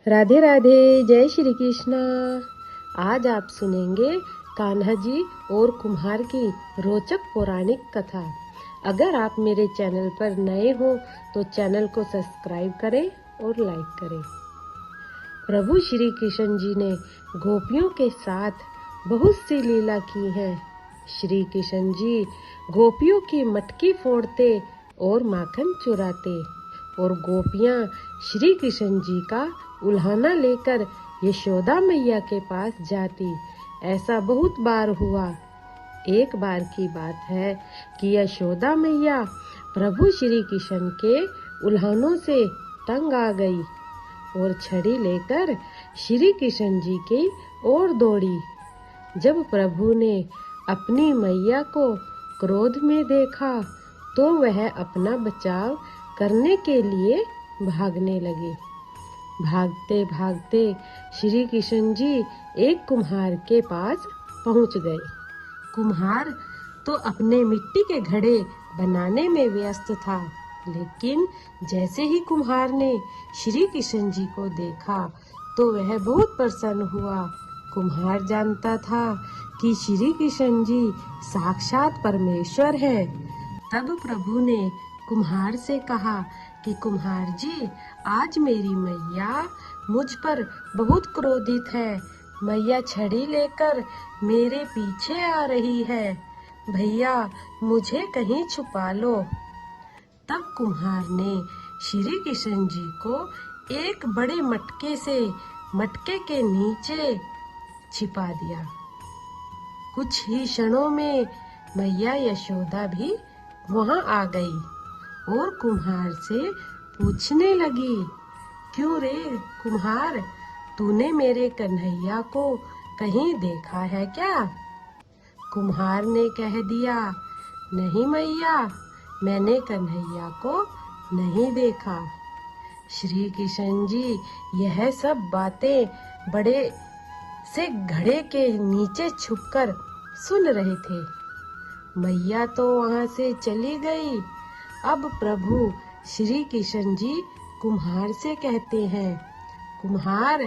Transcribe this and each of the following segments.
राधे राधे, जय श्री कृष्णा। आज आप सुनेंगे कान्हा जी और कुम्हार की रोचक पौराणिक कथा। अगर आप मेरे चैनल पर नए हो तो चैनल को सब्सक्राइब करें और लाइक करें। प्रभु श्री कृष्ण जी ने गोपियों के साथ बहुत सी लीला की है। श्री कृष्ण जी गोपियों की मटकी फोड़ते और माखन चुराते और गोपियां श्री कृष्ण जी का उल्हाना लेकर यशोदा मैया के पास जाती। ऐसा बहुत बार हुआ। एक बार की बात है कि यशोदा मैया प्रभु श्री कृष्ण के उल्हानों से तंग आ गई और छड़ी लेकर श्री कृष्ण जी की ओर दौड़ी। जब प्रभु ने अपनी मैया को क्रोध में देखा तो वह अपना बचाव करने के लिए भागने लगे। भागते भागते श्री कृष्ण जी एक कुम्हार के पास पहुंच गए। कुम्हार तो अपने मिट्टी के घड़े बनाने में व्यस्त था, लेकिन जैसे ही कुम्हार ने श्री कृष्ण जी को देखा तो वह बहुत प्रसन्न हुआ। कुम्हार जानता था कि श्री कृष्ण जी साक्षात परमेश्वर है। तब प्रभु ने कुम्हार से कहा कि कुम्हार जी, आज मेरी मैया मुझ पर बहुत क्रोधित है। मैया छड़ी लेकर मेरे पीछे आ रही है। भैया, मुझे कहीं छुपा लो। तब कुम्हार ने श्री कृष्ण जी को एक बड़े मटके से मटके के नीचे छिपा दिया। कुछ ही क्षणों में मैया यशोदा भी वहां आ गई और कुम्हार से पूछने लगी, क्यों रे कुम्हार, तूने मेरे कन्हैया को कहीं देखा है क्या? कुम्हार ने कह दिया, नहीं मैया, मैंने कन्हैया को नहीं देखा। श्री कृष्ण जी यह सब बातें बड़े से घड़े के नीचे छुपकर सुन रहे थे। मैया तो वहां से चली गई। अब प्रभु श्री कृष्ण जी कुम्हार से कहते हैं, कुम्हार,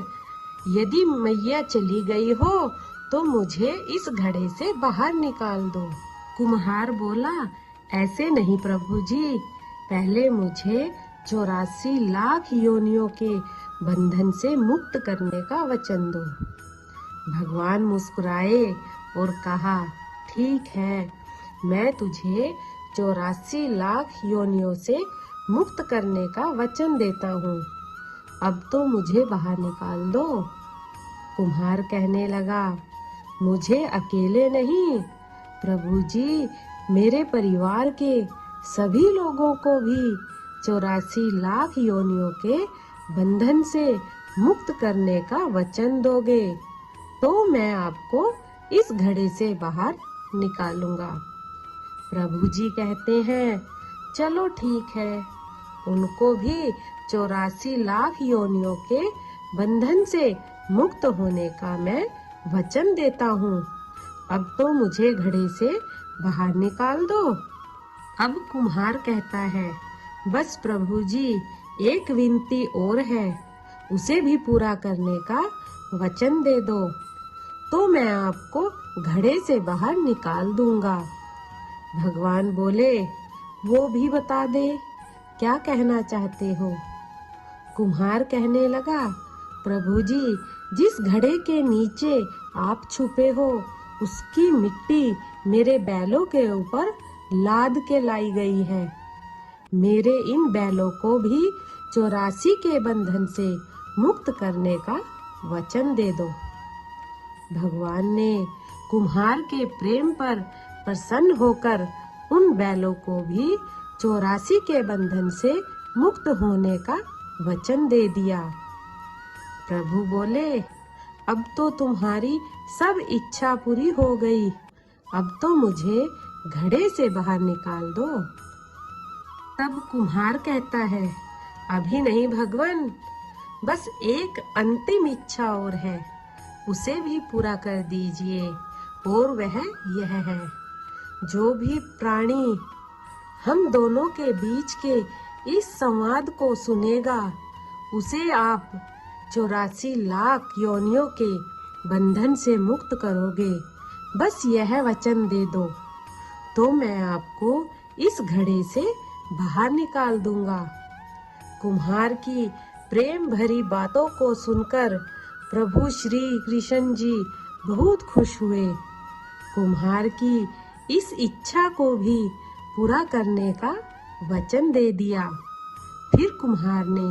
यदि मैया चली गई हो तो मुझे इस घड़े से बाहर निकाल दो। कुम्हार बोला, ऐसे नहीं प्रभु जी, पहले मुझे 84 लाख योनियों के बंधन से मुक्त करने का वचन दो। भगवान मुस्कुराए और कहा, ठीक है, मैं तुझे 84 लाख योनियों से मुक्त करने का वचन देता हूँ। अब तो मुझे बाहर निकाल दो। कुम्हार कहने लगा, मुझे अकेले नहीं, प्रभु जी, मेरे परिवार के सभी लोगों को भी 84 लाख योनियों के बंधन से मुक्त करने का वचन दोगे तो मैं आपको इस घड़े से बाहर निकालूंगा। प्रभु जी कहते हैं, चलो ठीक है, उनको भी 84 लाख योनियों के बंधन से मुक्त होने का मैं वचन देता हूँ। अब तो मुझे घड़े से बाहर निकाल दो। अब कुम्हार कहता है, बस प्रभु जी, एक विनती और है, उसे भी पूरा करने का वचन दे दो तो मैं आपको घड़े से बाहर निकाल दूंगा। भगवान बोले, वो भी बता दे, क्या कहना चाहते हो? कुम्हार कहने लगा, प्रभु जी, जिस घड़े के नीचे आप छुपे हो उसकी मिट्टी मेरे बैलों के ऊपर लाद के लाई गई है। मेरे इन बैलों को भी 84 के बंधन से मुक्त करने का वचन दे दो। भगवान ने कुम्हार के प्रेम पर प्रसन्न होकर उन बैलों को भी 84 के बंधन से मुक्त होने का वचन दे दिया। प्रभु बोले, अब तो तुम्हारी सब इच्छा पूरी हो गई, अब तो मुझे घड़े से बाहर निकाल दो। तब कुम्हार कहता है, अभी नहीं भगवान, बस एक अंतिम इच्छा और है, उसे भी पूरा कर दीजिए, और वह यह है, जो भी प्राणी हम दोनों के बीच के इस संवाद को सुनेगा उसे आप 84 लाख योनियों के बंधन से मुक्त करोगे, बस यह वचन दे दो तो मैं आपको इस घड़े से बाहर निकाल दूंगा। कुम्हार की प्रेम भरी बातों को सुनकर प्रभु श्री कृष्ण जी बहुत खुश हुए। कुम्हार की इस इच्छा को भी पूरा करने का वचन दे दिया। फिर कुम्हार ने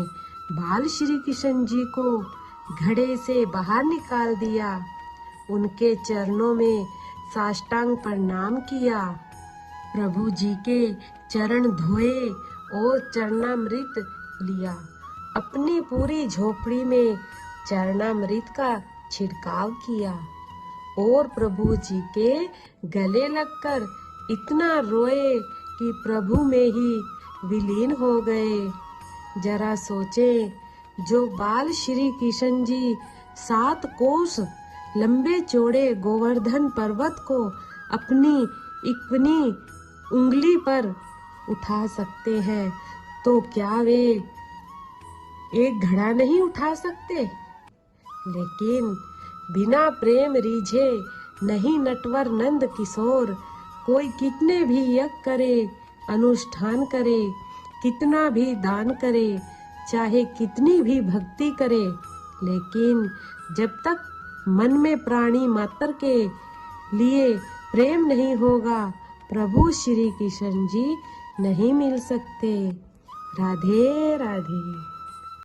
बाल श्री कृष्ण जी को घड़े से बाहर निकाल दिया, उनके चरणों में साष्टांग प्रणाम किया, प्रभु जी के चरण धोए और चरणामृत लिया। अपनी पूरी झोपड़ी में चरणामृत का छिड़काव किया और प्रभु जी के गले लगकर इतना रोए कि प्रभु में ही विलीन हो गए। जरा सोचें, जो बाल श्री कृष्ण जी 7 कोस लंबे चौड़े गोवर्धन पर्वत को अपनी इक्वनी उंगली पर उठा सकते हैं, तो क्या वे एक घड़ा नहीं उठा सकते? लेकिन बिना प्रेम रीझे नहीं नटवर नंद किशोर, कोई कितने भी यज्ञ करे, अनुष्ठान करे, कितना भी दान करे, चाहे कितनी भी भक्ति करे, लेकिन जब तक मन में प्राणी मात्र के लिए प्रेम नहीं होगा, प्रभु श्री कृष्ण जी नहीं मिल सकते। राधे राधे।